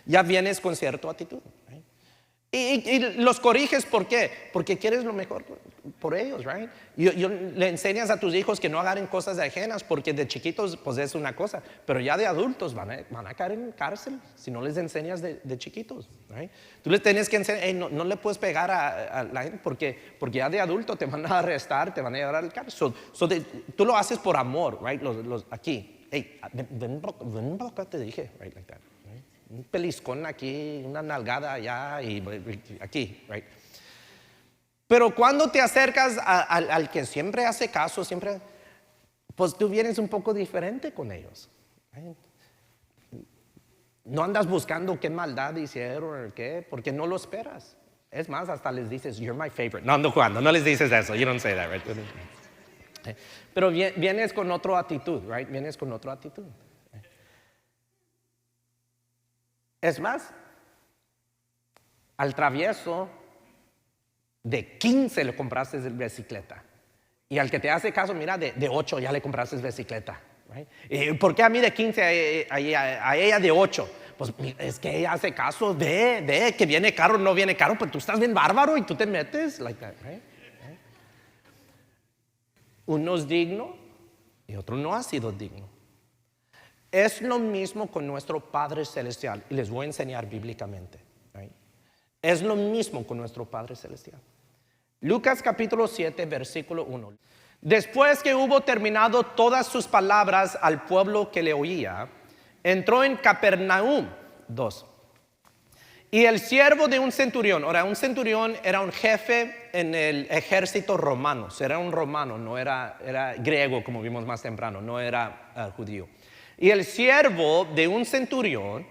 Ya vienes con cierta actitud, right? Y los corriges, ¿por qué? Porque quieres lo mejor por ellos, right? Le enseñas a tus hijos que no agarren cosas ajenas, porque de chiquitos pues es una cosa, pero ya de adultos van a caer en cárcel si no les enseñas de chiquitos, right? Tú les tienes que enseñar, hey, no le puedes pegar a la gente porque ya de adulto te van a arrestar, te van a llevar al cárcel. Tú lo haces por amor, right? Aquí, hey, ven para acá, te dije, right, like that. Un peliscón aquí, una nalgada allá y aquí, right? Pero cuando te acercas al que siempre hace caso, pues tú vienes un poco diferente con ellos, right? No andas buscando qué maldad hicieron o qué, porque no lo esperas. Es más, hasta les dices, you're my favorite. No ando jugando, no les dices eso, you don't say that, right? Pero vienes con otra actitud, right? Vienes con otra actitud. Es más, al travieso de 15 le compraste bicicleta. Y al que te hace caso, mira, de 8 ya le compraste bicicleta. Right? ¿Por qué a mí de 15, a ella de 8? Pues es que ella hace caso de que viene caro, no viene caro, pues tú estás bien bárbaro y tú te metes. Like that, right? Uno es digno y otro no ha sido digno. Es lo mismo con nuestro Padre Celestial. Y les voy a enseñar bíblicamente. Right? Es lo mismo con nuestro Padre Celestial. Lucas capítulo 7, versículo 1. Después que hubo terminado todas sus palabras al pueblo que le oía, entró en Capernaum. 2. Y el siervo de un centurión. Ahora, un centurión era un jefe en el ejército romano. Era un romano, no era griego como vimos más temprano, no era judío. Y el siervo de un centurión,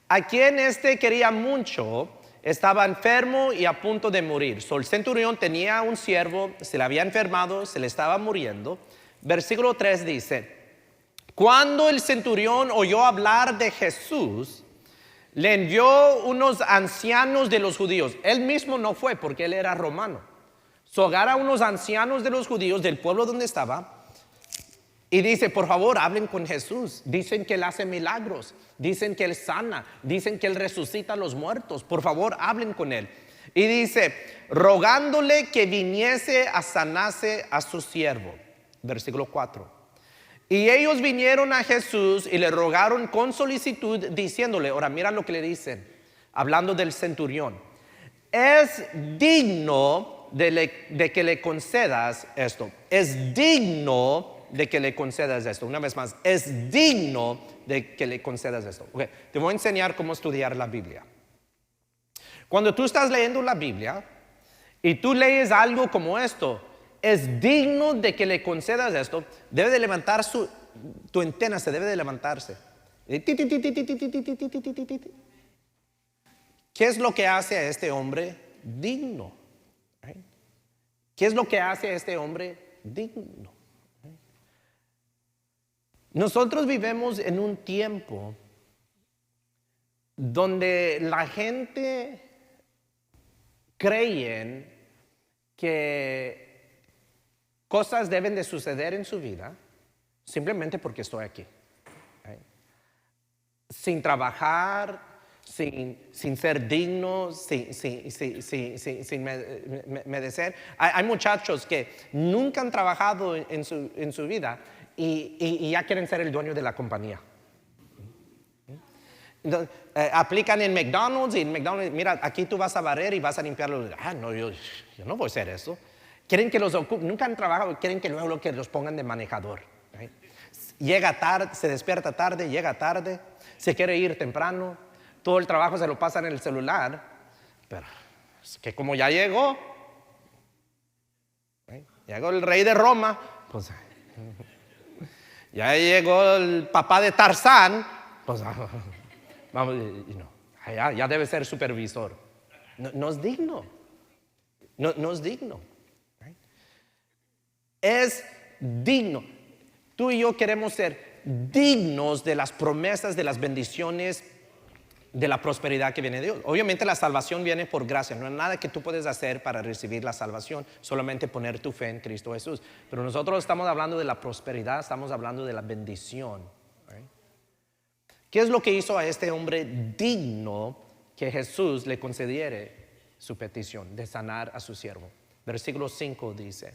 a quien quería mucho, estaba enfermo y a punto de morir. El centurión tenía un siervo, se le había enfermado, se le estaba muriendo. Versículo 3 dice, cuando el centurión oyó hablar de Jesús, le envió unos ancianos de los judíos. Él mismo no fue porque él era romano. Agarra a unos ancianos de los judíos del pueblo donde estaba y dice, por favor, hablen con Jesús. Dicen que él hace milagros, dicen que él sana, dicen que él resucita a los muertos. Por favor, hablen con él. Y dice, rogándole que viniese a sanarse a su siervo. Versículo 4. Y ellos vinieron a Jesús y le rogaron con solicitud, diciéndole, ahora mira lo que le dicen, hablando del centurión, es digno de que le concedas esto. Es digno de que le concedas esto. Una vez más, es digno de que le concedas esto. Okay. Te voy a enseñar cómo estudiar la Biblia. Cuando tú estás leyendo la Biblia y tú lees algo como esto, es digno de que le concedas esto, debe de levantar tu antena, se debe de levantarse. ¿Qué es lo que hace a este hombre digno? ¿Qué es lo que hace a este hombre digno? Nosotros vivimos en un tiempo donde la gente cree que cosas deben de suceder en su vida simplemente porque estoy aquí. Sin trabajar, sin ser digno, sin merecer. Hay muchachos que nunca han trabajado en su vida y ya quieren ser el dueño de la compañía. Entonces, aplican en McDonald's y en McDonald's, mira, aquí tú vas a barrer y vas a limpiar los. No, yo no voy a hacer eso. Quieren que los ocupen, nunca han trabajado, quieren que luego que los pongan de manejador. Right? Llega tarde, se despierta tarde, llega tarde, se quiere ir temprano, todo el trabajo se lo pasa en el celular, pero es que como ya llegó, right? Llegó el rey de Roma, pues ya llegó el papá de Tarzán, pues vamos, ya debe ser supervisor. No es digno. No es digno. Right? Es digno. Tú y yo queremos ser dignos de las promesas, de las bendiciones, de la prosperidad que viene de Dios. Obviamente la salvación viene por gracia. No hay nada que tú puedes hacer para recibir la salvación, solamente poner tu fe en Cristo Jesús. Pero nosotros estamos hablando de la prosperidad, estamos hablando de la bendición. Right? ¿Qué es lo que hizo a este hombre digno que Jesús le concediere su petición de sanar a su siervo. Versículo 5 dice,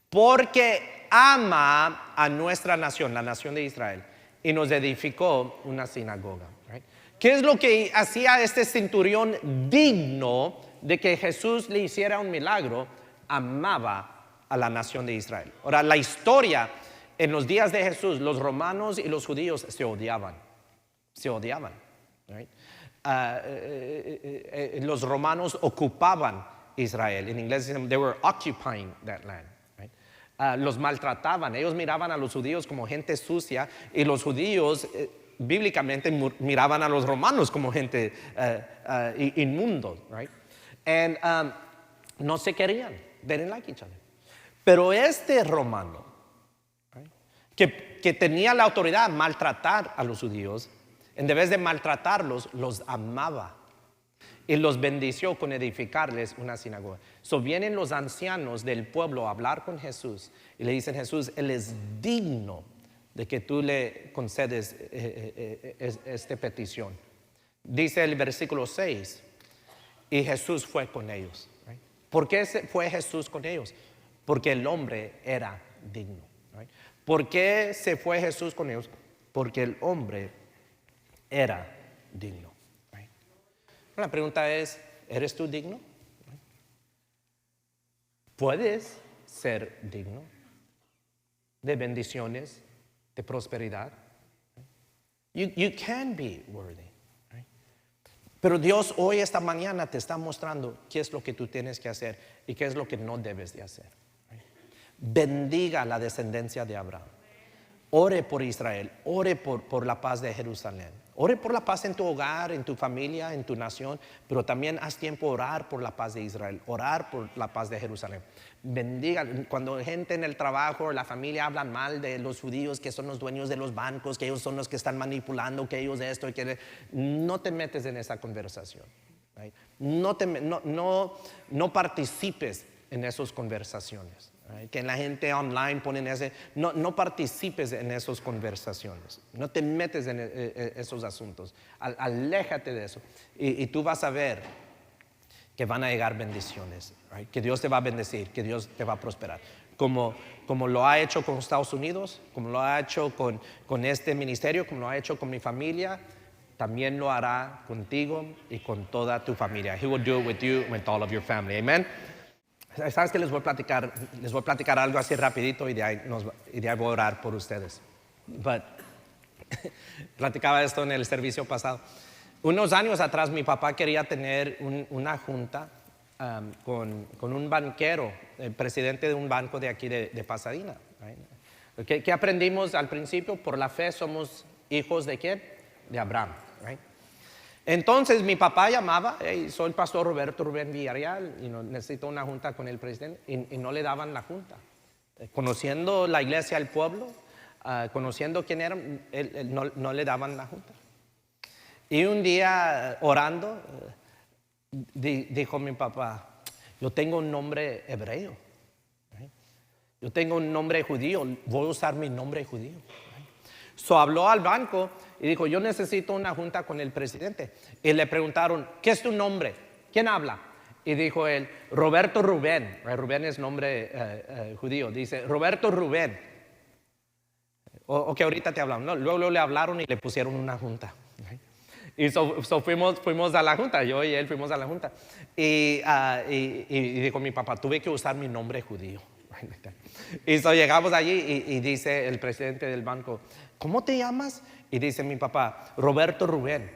porque ama a nuestra nación, la nación de Israel, y nos edificó una sinagoga. Right? ¿Qué es lo que hacía este centurión digno de que Jesús le hiciera un milagro? Amaba a la nación de Israel. Ahora, la historia, en los días de Jesús, los romanos y los judíos se odiaban. Se odiaban. Right? Los romanos ocupaban Israel. En inglés dicen, they were occupying that land. Right? Los maltrataban. Ellos miraban a los judíos como gente sucia, y los judíos bíblicamente miraban a los romanos como gente inmundo. Right? And no se querían. They didn't like each other. Pero este romano, right, que tenía la autoridad de maltratar a los judíos, en vez de maltratarlos, los amaba y los bendició con edificarles una sinagoga. So vienen los ancianos del pueblo a hablar con Jesús y le dicen, Jesús, Él es digno de que tú le concedes esta petición. Dice el versículo 6, y Jesús fue con ellos. Right? ¿Por qué fue Jesús con ellos? Porque el hombre era digno. Right? ¿Por qué se fue Jesús con ellos? Porque el hombre era digno. Right? La pregunta es, ¿eres tú digno? Right? ¿Puedes ser digno de bendiciones, de prosperidad? You can be worthy. Right? Pero Dios hoy, esta mañana, te está mostrando qué es lo que tú tienes que hacer y qué es lo que no debes de hacer. Right? Bendiga la descendencia de Abraham. Ore por Israel, ore por la paz de Jerusalén, ore por la paz en tu hogar, en tu familia, en tu nación, pero también haz tiempo orar por la paz de Israel, orar por la paz de Jerusalén. Bendiga, cuando gente en el trabajo, la familia hablan mal de los judíos que son los dueños de los bancos, que ellos son los que están manipulando, que ellos esto, que no te metes en esa conversación. Right? No participes en esas conversaciones. Right? Que la gente online ponen no participes en esas conversaciones, no te metes en esos asuntos, aléjate de eso y tú vas a ver que van a llegar bendiciones, right? Que Dios te va a bendecir, que Dios te va a prosperar, como lo ha hecho con Estados Unidos, como lo ha hecho con este ministerio, como lo ha hecho con mi familia. También lo hará contigo y con toda tu familia. He will do it with you and with all of your family. Amen. ¿Sabes qué les voy a platicar? Les voy a platicar algo así rapidito y de ahí voy a orar por ustedes. Platicaba esto en el servicio pasado. Unos años atrás mi papá quería tener una junta con un banquero, el presidente de un banco de aquí de Pasadena. Right? ¿Qué aprendimos al principio? Por la fe somos hijos ¿de quién? De Abraham. Right? Entonces mi papá llamaba, hey, soy el pastor Roberto Rubén Villarreal y necesito una junta con el presidente, y no le daban la junta. Conociendo la iglesia, el pueblo, conociendo quién era, él no le daban la junta. Y un día orando, dijo mi papá, yo tengo un nombre hebreo, ¿right? Yo tengo un nombre judío, voy a usar mi nombre judío. So habló al banco y dijo, yo necesito una junta con el presidente. Y le preguntaron, ¿qué es tu nombre? ¿Quién habla? Y dijo él, Roberto Rubén. Rubén es nombre judío. Dice, Roberto Rubén. Ok, ahorita te hablamos. No, luego le hablaron y le pusieron una junta. Y fuimos a la junta, yo y él fuimos a la junta. Y dijo mi papá, tuve que usar mi nombre judío. Y llegamos allí y dice el presidente del banco, ¿cómo te llamas? Y dice mi papá, Roberto Rubén.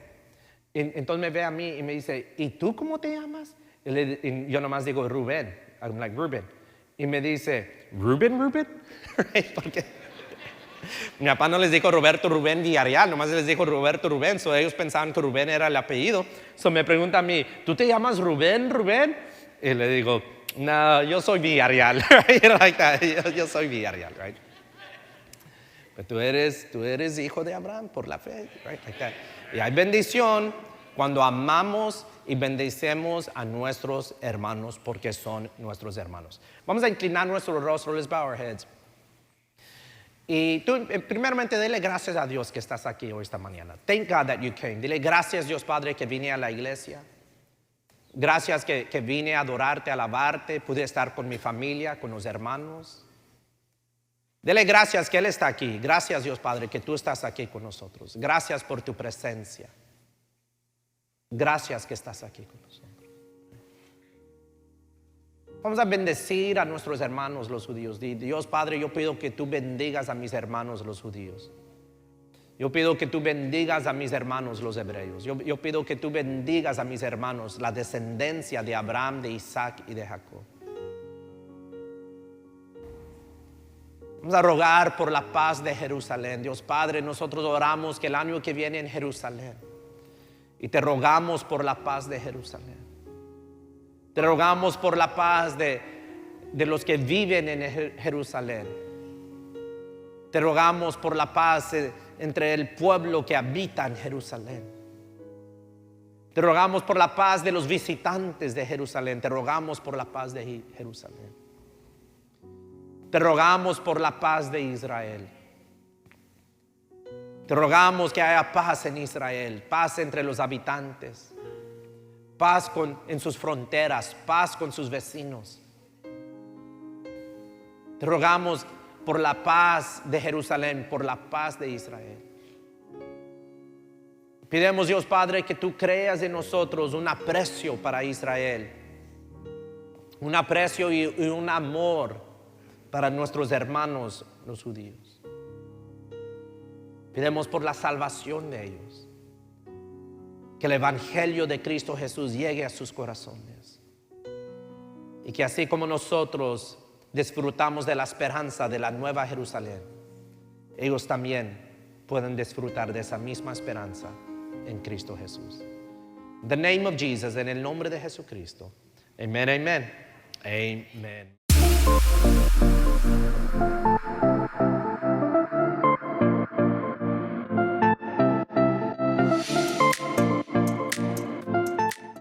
Entonces me ve a mí y me dice, ¿y tú cómo te llamas? Y yo nomás digo Rubén. I'm like, Rubén. Y me dice, ¿Rubén? Porque mi papá no les dijo Roberto Rubén Villarreal, nomás les dijo Roberto Rubén. Ellos pensaban que Rubén era el apellido. Me pregunta a mí, ¿tú te llamas Rubén? Y le digo, no, yo soy Villarreal. Yo soy Villarreal, right? Pero tú eres hijo de Abraham por la fe, right? Y hay bendición cuando amamos y bendecemos a nuestros hermanos porque son nuestros hermanos. Vamos a inclinar nuestro rostro. Let's bow our heads. Y tú, primeramente, dile gracias a Dios que estás aquí hoy esta mañana. Thank God that you came. Dile gracias, Dios Padre, que vine a la iglesia. Gracias que vine a adorarte, a alabarte, pude estar con mi familia, con los hermanos. Dele gracias que Él está aquí. Gracias, Dios Padre, que tú estás aquí con nosotros. Gracias por tu presencia. Gracias que estás aquí con nosotros. Vamos a bendecir a nuestros hermanos los judíos. Dios Padre, yo pido que tú bendigas a mis hermanos los judíos. Yo pido que tú bendigas a mis hermanos los hebreos. Yo pido que tú bendigas a mis hermanos, la descendencia de Abraham, de Isaac y de Jacob. Vamos a rogar por la paz de Jerusalén. Dios Padre, nosotros oramos que el año que viene en Jerusalén, y te rogamos por la paz de Jerusalén. Te rogamos por la paz de los que viven en Jerusalén. Te rogamos por la paz entre el pueblo que habita en Jerusalén. Te rogamos por la paz de los visitantes de Jerusalén. Te rogamos por la paz de Jerusalén. Te rogamos por la paz de Israel. Te rogamos que haya paz en Israel, paz entre los habitantes, paz en sus fronteras, paz con sus vecinos. Te rogamos por la paz de Jerusalén, por la paz de Israel. Pidemos, Dios Padre, que tú creas en nosotros un aprecio para Israel, un aprecio y un amor para nuestros hermanos los judíos. Pidemos por la salvación de ellos, que el evangelio de Cristo Jesús llegue a sus corazones, y que así como nosotros disfrutamos de la esperanza de la nueva Jerusalén, ellos también pueden disfrutar de esa misma esperanza en Cristo Jesús. In the name of Jesus, en el nombre de Jesucristo. Amen, amen, amen.